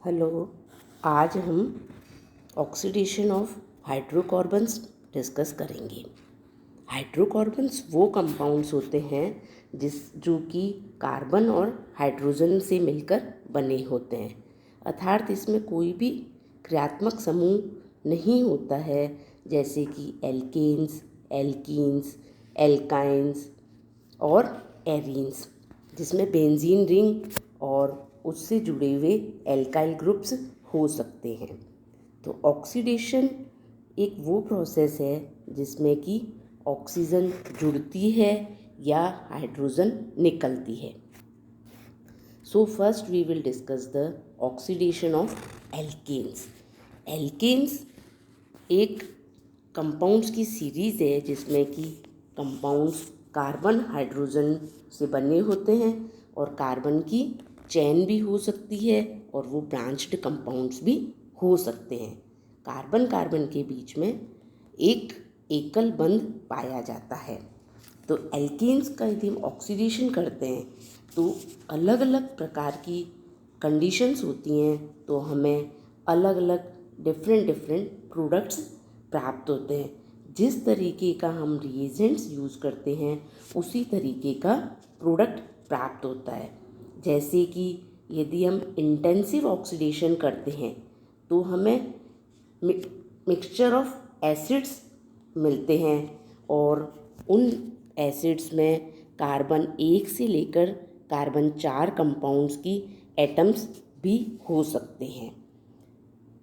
Hello. आज हम oxidation of hydrocarbons discuss करेंगे। हाइड्रोकार्बन्स वो कंपाउंड्स होते हैं जो कि कार्बन और हाइड्रोजन से मिलकर बने होते हैं, अर्थात इसमें कोई भी क्रियात्मक समूह नहीं होता है, जैसे कि एल्केन्स, एल्कीन्स, एल्काइन्स और एरीन्स, जिसमें बेंजीन रिंग और उससे जुड़े हुए एल्काइल ग्रुप्स हो सकते हैं। तो ऑक्सीडेशन एक वो प्रोसेस है जिसमें कि ऑक्सीजन जुड़ती है या हाइड्रोजन निकलती है। So first we will discuss the oxidation of alkenes. Alkenes एक कंपाउंड्स की सीरीज़ है जिसमें कि कंपाउंड्स कार्बन हाइड्रोजन से बने होते हैं और कार्बन की चेन भी हो सकती है और वो ब्रांच्ड कंपाउंड्स भी हो सकते हैं। कार्बन कार्बन के बीच में एक एकल बंध पाया जाता है। तो एल्केन्स का यदि हम ऑक्सीडेशन करते हैं तो अलग अलग प्रकार की कंडीशंस होती हैं, तो हमें अलग अलग डिफरेंट प्रोडक्ट्स प्राप्त होते हैं। जिस तरीके का हम रिएजेंट्स यूज़ करते हैं उसी तरीके का प्रोडक्ट प्राप्त होता है। जैसे कि यदि हम इंटेंसिव ऑक्सीडेशन करते हैं तो हमें मिक्सचर ऑफ एसिड्स मिलते हैं और उन एसिड्स में कार्बन 1 से लेकर कार्बन 4 कंपाउंड्स की एटम्स भी हो सकते हैं।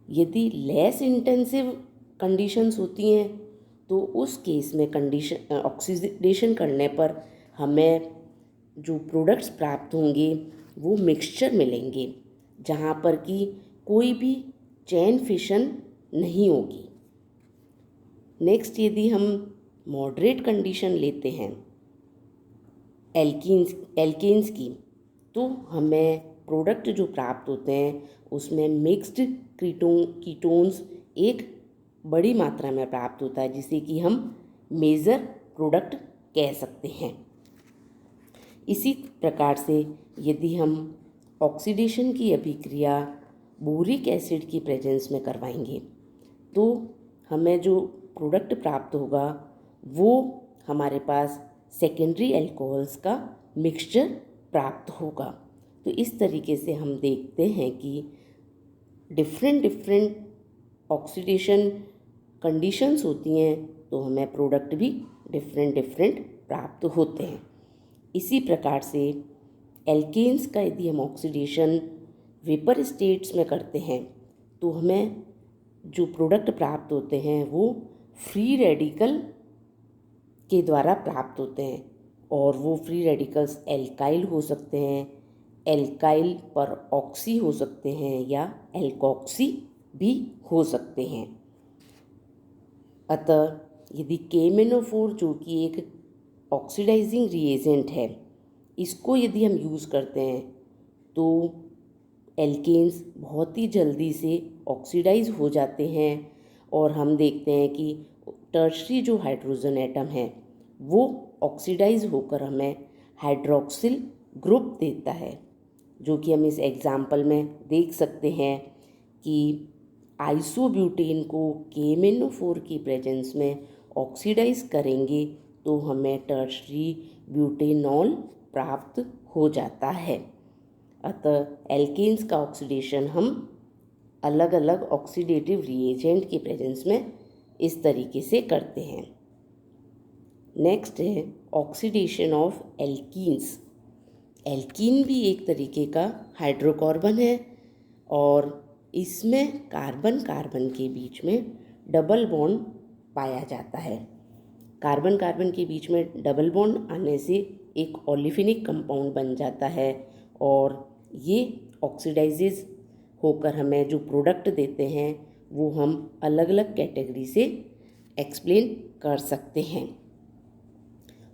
यदि लेस इंटेंसिव कंडीशंस होती हैं तो उस केस में ऑक्सीडेशन करने पर हमें जो प्रोडक्ट्स प्राप्त होंगे वो मिक्सचर मिलेंगे, जहाँ पर कि कोई भी चेन फिशन नहीं होगी। नेक्स्ट, यदि हम मॉडरेट कंडीशन लेते हैं एल्केन्स की, तो हमें प्रोडक्ट जो प्राप्त होते हैं उसमें मिक्स्ड कीटोन्स एक बड़ी मात्रा में प्राप्त होता है, जिसे कि हम मेजर प्रोडक्ट कह सकते हैं। इसी प्रकार से यदि हम ऑक्सीडेशन की अभिक्रिया बोरिक एसिड की प्रेजेंस में करवाएंगे तो हमें जो प्रोडक्ट प्राप्त होगा वो हमारे पास सेकेंडरी अल्कोहल्स का मिक्सचर प्राप्त होगा। तो इस तरीके से हम देखते हैं कि डिफरेंट ऑक्सीडेशन कंडीशंस होती हैं, तो हमें प्रोडक्ट भी डिफरेंट प्राप्त होते हैं। इसी प्रकार से एल्केन्स का यदि हम ऑक्सीडेशन वेपर स्टेट्स में करते हैं तो हमें जो प्रोडक्ट प्राप्त होते हैं वो फ्री रेडिकल के द्वारा प्राप्त होते हैं, और वो फ्री रेडिकल्स एल्काइल हो सकते हैं, एल्काइल पर ऑक्सी हो सकते हैं या एल्कोक्सी भी हो सकते हैं। अतः यदि KMnO4 जो कि एक ऑक्सीडाइजिंग रिएजेंट है, इसको यदि हम यूज़ करते हैं तो एल्केन्स बहुत ही जल्दी से ऑक्सीडाइज हो जाते हैं और हम देखते हैं कि टर्शरी जो हाइड्रोजन एटम है वो ऑक्सीडाइज होकर हमें हाइड्रोक्सिल ग्रुप देता है, जो कि हम इस एग्जाम्पल में देख सकते हैं कि आइसोब्यूटेन को KMnO4 की प्रेजेंस में ऑक्सीडाइज करेंगे तो हमें टर्शरी ब्यूटेनॉल प्राप्त हो जाता है। अतः एल्केन्स का ऑक्सीडेशन हम अलग अलग ऑक्सीडेटिव रिएजेंट की प्रेजेंस में इस तरीके से करते हैं। नेक्स्ट है ऑक्सीडेशन ऑफ एल्कीन्स। एल्कीन भी एक तरीके का हाइड्रोकार्बन है और इसमें कार्बन कार्बन के बीच में डबल बॉन्ड पाया जाता है। कार्बन कार्बन के बीच में डबल बॉन्ड आने से एक ओलिफिनिक कंपाउंड बन जाता है और ये ऑक्सीडाइजेज होकर हमें जो प्रोडक्ट देते हैं वो हम अलग अलग कैटेगरी से एक्सप्लेन कर सकते हैं।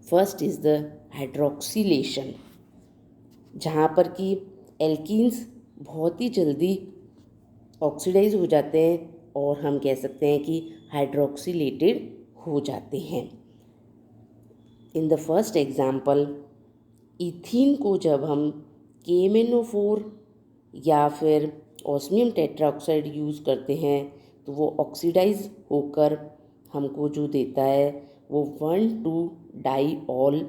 फर्स्ट इज़ द हाइड्रोक्सिलेशन, जहाँ पर कि एल्कीन्स बहुत ही जल्दी ऑक्सीडाइज हो जाते हैं और हम कह सकते हैं कि हाइड्रोक्सिलेटेड हो जाते हैं। In the first example, ethene को जब हम KMnO4 या फिर ऑस्मियम टेट्राऑक्साइड यूज़ करते हैं तो वो ऑक्सीडाइज होकर हमको जो देता है वो 1,2-डाईऑल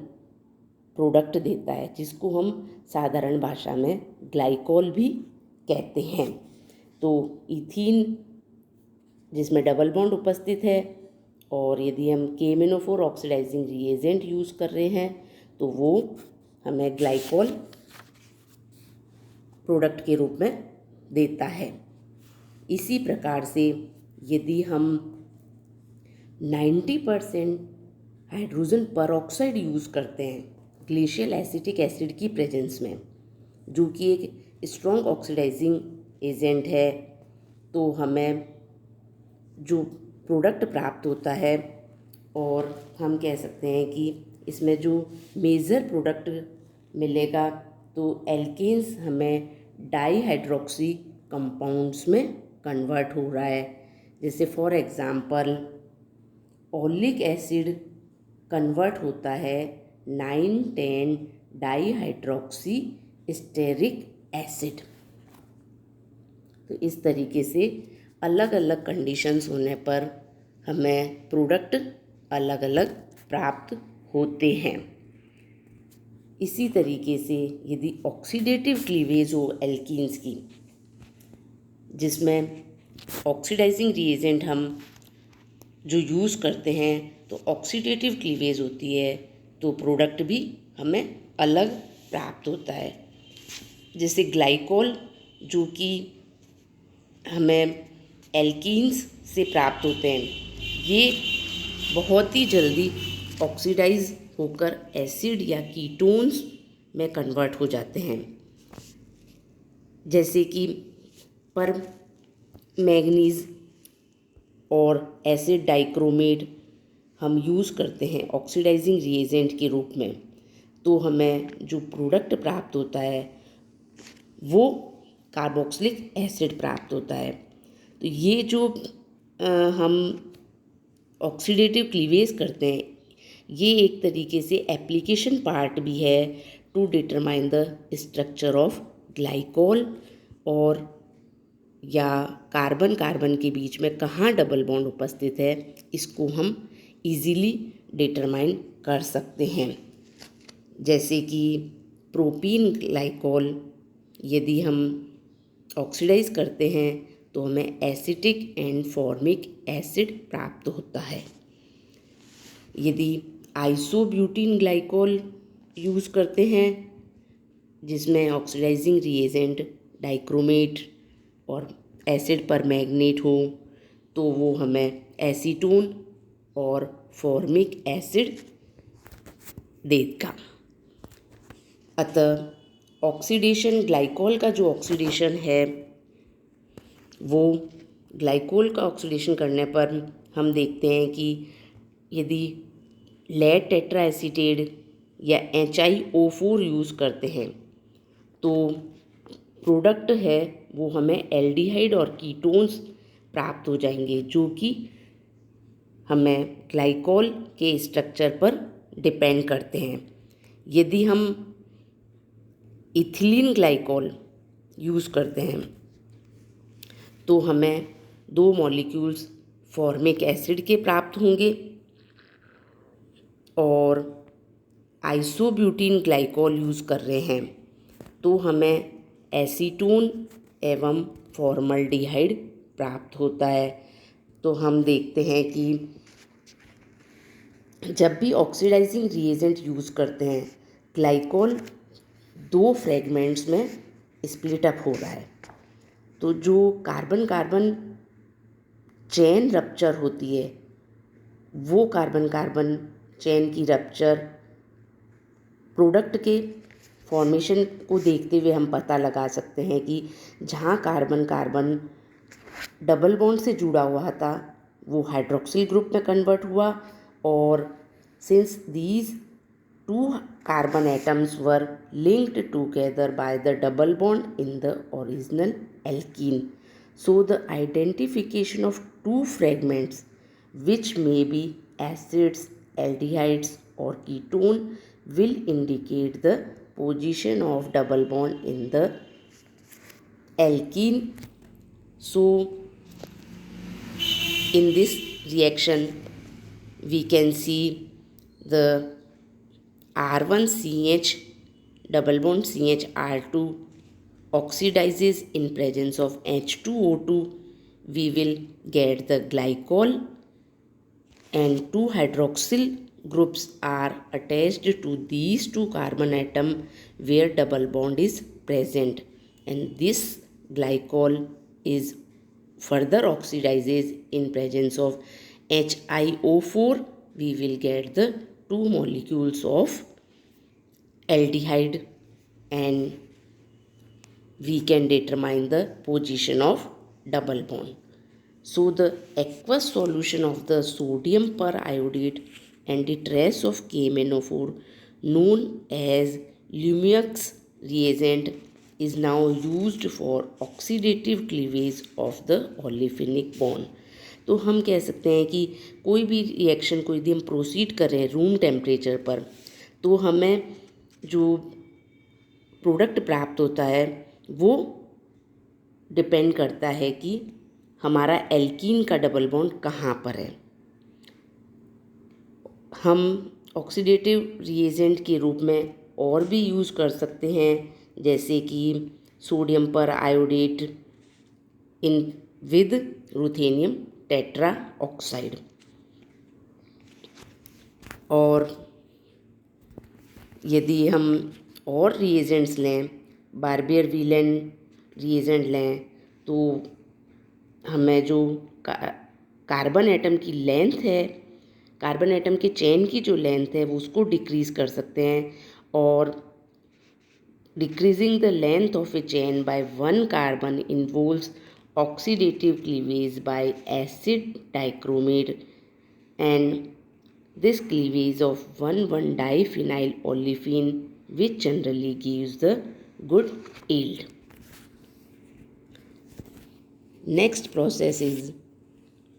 प्रोडक्ट देता है, जिसको हम साधारण भाषा में ग्लाइकॉल भी कहते हैं। तो इथीन जिसमें डबल बॉन्ड उपस्थित है, और यदि हम KMnO4 ऑक्सीडाइजिंग रिएजेंट यूज़ कर रहे हैं तो वो हमें ग्लाइकॉल प्रोडक्ट के रूप में देता है। इसी प्रकार से यदि हम 90% हाइड्रोजन परऑक्साइड यूज़ करते हैं ग्लेशियल एसिटिक एसिड की प्रेजेंस में, जो कि एक स्ट्रॉन्ग ऑक्सीडाइजिंग एजेंट है, तो हमें जो प्रोडक्ट प्राप्त होता है, और हम कह सकते हैं कि इसमें जो मेजर प्रोडक्ट मिलेगा तो एल्केन्स हमें डाईहाइड्रोक्सी कंपाउंड्स में कन्वर्ट हो रहा है। जैसे for example oleic acid convert होता है 9,10 डाईहाइड्रोक्सी स्टेरिक एसिड। तो इस तरीके से अलग अलग कंडीशंस होने पर हमें प्रोडक्ट अलग अलग प्राप्त होते हैं। इसी तरीके से यदि ऑक्सीडेटिव क्लीवेज हो एल्कीन्स की, जिसमें ऑक्सीडाइजिंग रिएजेंट हम जो यूज़ करते हैं तो ऑक्सीडेटिव क्लीवेज होती है, तो प्रोडक्ट भी हमें अलग प्राप्त होता है। जैसे ग्लाइकॉल जो कि हमें एल्कीन्स से प्राप्त होते हैं, ये बहुत ही जल्दी ऑक्सीडाइज होकर एसिड या कीटोन्स में कन्वर्ट हो जाते हैं। जैसे कि पर मैग्नीज और एसिड डाइक्रोमेट हम यूज़ करते हैं ऑक्सीडाइजिंग रिएजेंट के रूप में, तो हमें जो प्रोडक्ट प्राप्त होता है वो कार्बोक्सिलिक एसिड प्राप्त होता है। तो ये जो हम ऑक्सीडेटिव क्लीवेज करते हैं, ये एक तरीके से एप्लीकेशन पार्ट भी है to determine the structure of glycol, और या कार्बन कार्बन के बीच में कहाँ डबल बॉन्ड उपस्थित है, इसको हम इजीली डिटरमाइन कर सकते हैं। जैसे कि प्रोपीन ग्लाइकॉल यदि हम ऑक्सीडाइज करते हैं तो हमें एसिटिक एंड फॉर्मिक एसिड प्राप्त होता है। यदि आइसोब्यूटीन ग्लाइकॉल यूज़ करते हैं, जिसमें ऑक्सीडाइजिंग रिएजेंट डाइक्रोमेट और एसिड पर मैग्नेट हो, तो वो हमें एसीटोन और फॉर्मिक एसिड देगा। अतः ऑक्सीडेशन, ग्लाइकॉल का जो ऑक्सीडेशन है वो ग्लाइकोल का ऑक्सीडेशन करने पर हम देखते हैं कि यदि लेड टेट्राएसीटेट या HiO4 यूज़ करते हैं तो प्रोडक्ट है वो हमें एल्डिहाइड और कीटोन्स प्राप्त हो जाएंगे, जो कि हमें ग्लाइकॉल के स्ट्रक्चर पर डिपेंड करते हैं। यदि हम इथिलीन ग्लाइकॉल यूज़ करते हैं तो हमें 2 मॉलिक्यूल्स फॉर्मिक एसिड के प्राप्त होंगे, और आइसोब्यूटीन ग्लाइकॉल यूज़ कर रहे हैं तो हमें एसीटोन एवं फॉर्मल्डिहाइड प्राप्त होता है। तो हम देखते हैं कि जब भी ऑक्सीडाइजिंग रिएजेंट यूज़ करते हैं, ग्लाइकॉल 2 फ्रेगमेंट्स में स्प्लिट अप हो रहा है। तो जो कार्बन कार्बन चेन रप्चर होती है, वो कार्बन कार्बन चेन की रप्चर प्रोडक्ट के फॉर्मेशन को देखते हुए हम पता लगा सकते हैं कि जहाँ कार्बन कार्बन डबल बॉन्ड से जुड़ा हुआ था वो हाइड्रोक्सिल ग्रुप में कन्वर्ट हुआ, और since these 2 carbon atoms were linked together by the double bond in the original alkene, so the identification of 2 fragments which may be acids, aldehydes or ketone will indicate the position of double bond in the alkene So in this reaction we can see the R1CH double bond CHR2 oxidizes in presence of H2O2. We will get the glycol and two hydroxyl groups are attached to these two carbon atom where double bond is present, and this glycol is further oxidizes in presence of HiO4. We will get the two molecules of aldehyde and we can determine the position of double bond. So the aqueous solution of the sodium periodate and the trace of KMnO4 known as Lumiux reagent is now used for oxidative cleavage of the olefinic bond. तो हम कह सकते हैं कि कोई भी reaction को यदि हम प्रोसीड कर रहे हैं रूम टेम्परेचर पर, तो हमें जो प्रोडक्ट प्राप्त होता है वो डिपेंड करता है कि हमारा एल्कीन का डबल बॉन्ड कहाँ पर है। हम ऑक्सीडेटिव रिएजेंट के रूप में और भी यूज़ कर सकते हैं, जैसे कि सोडियम पर iodate in with ruthenium tetra oxide. और यदि हम और रिएजेंट्स लें, बार्बियर-व्हीलन रिएजेंट लें, तो हमें जो कार्बन एटम की लेंथ है, कार्बन एटम के चेन की जो लेंथ है वो उसको डिक्रीज़ कर सकते हैं। और decreasing the length of A chain by one carbon involves oxidative cleavage bye acid dichromate and this cleavage of 1,1-diphenyl olefin which generally gives the good yield. Next process is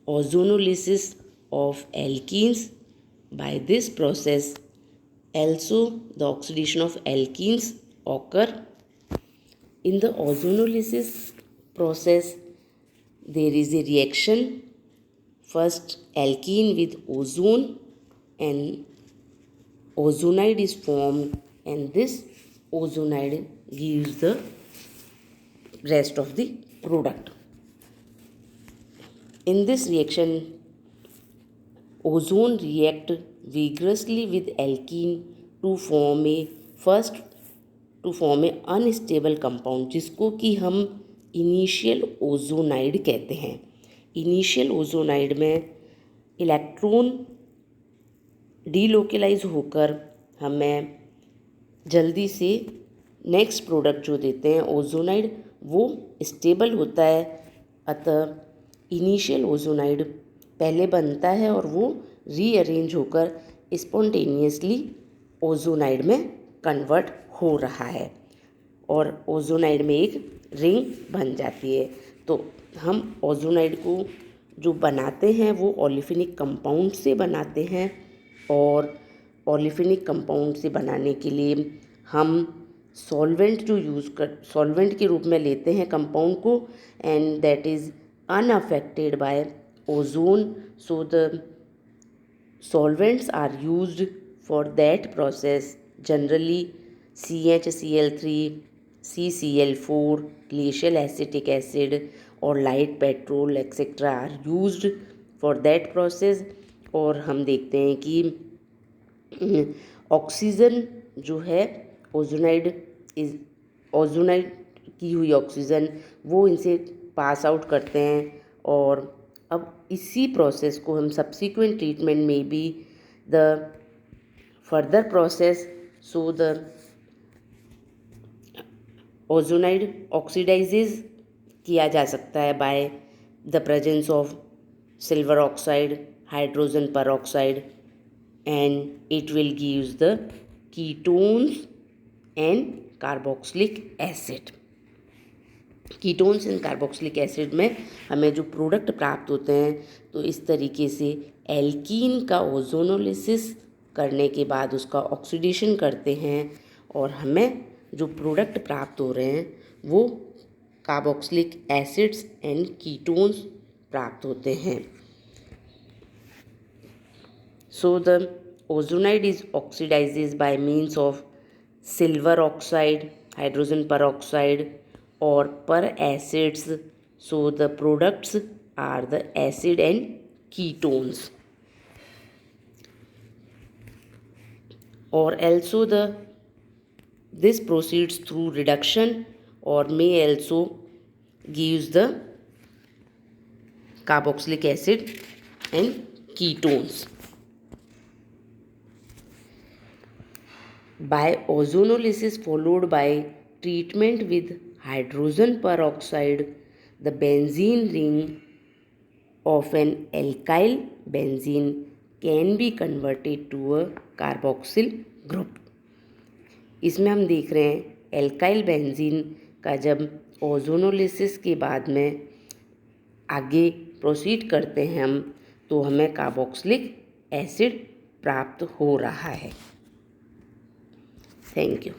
ozonolysis of alkenes. By this process also the oxidation of alkenes occur. In the ozonolysis process there is a reaction, first alkene with ozone and ozonide is formed, and this ozonide gives the rest of the product. In this reaction ozone react vigorously with alkene to form a unstable compound जिसको कि हम initial ozonide कहते हैं। Initial ozonide में electron delocalise होकर हमें जल्दी से नेक्स्ट प्रोडक्ट जो देते हैं ओजोनाइड वो स्टेबल होता है। अतः इनिशियल ओजोनाइड पहले बनता है और वो रीअरेंज होकर स्पॉन्टेनियसली ओजोनाइड में कन्वर्ट हो रहा है और ओजोनाइड में एक रिंग बन जाती है। तो हम ओजोनाइड को जो बनाते हैं वो ओलेफिनिक कंपाउंड से बनाते हैं, और ओलेफिनिक कंपाउंड से बनाने के लिए हम सॉल्वेंट के रूप में लेते हैं कंपाउंड को, and that is unaffected by ozone. So the solvents are used for that process. Generally CHCl3, CCl4, glacial acetic acid और light petrol etcetera are used for that process. और हम देखते हैं कि ऑक्सीजन जो है ओजोनाइड की हुई ऑक्सीजन वो इनसे पास आउट करते हैं। और अब इसी प्रोसेस को हम सब्सिक्वेंट ट्रीटमेंट में भी the further process, so the ozonide oxidises किया जा सकता है by the presence of silver oxide, hydrogen peroxide, and it will gives the ketones and carboxylic acid. Ketones and carboxylic acid में हमें जो प्रोडक्ट प्राप्त होते हैं, तो इस तरीके से एल्कीन का ओजोनोलिसिस करने के बाद उसका ऑक्सीडेशन करते हैं और हमें जो प्रोडक्ट प्राप्त हो रहे हैं वो कार्बोक्सिलिक एसिड्स एंड कीटोन्स प्राप्त होते हैं। So the ozonide is oxidises bye means of silver oxide, hydrogen peroxide or per acids. So the products are the acid and ketones. Or also this proceeds through reduction or may also gives the carboxylic acid and ketones. By ozonolysis followed by treatment with hydrogen peroxide, the benzene ring of an alkyl benzene can be converted to a carboxyl group. इसमें हम देख रहे हैं alkyl benzene का जब ozonolysis के बाद में आगे प्रोसीड करते हैं हम, तो हमें कार्बोक्सिलिक एसिड प्राप्त हो रहा है। Thank you.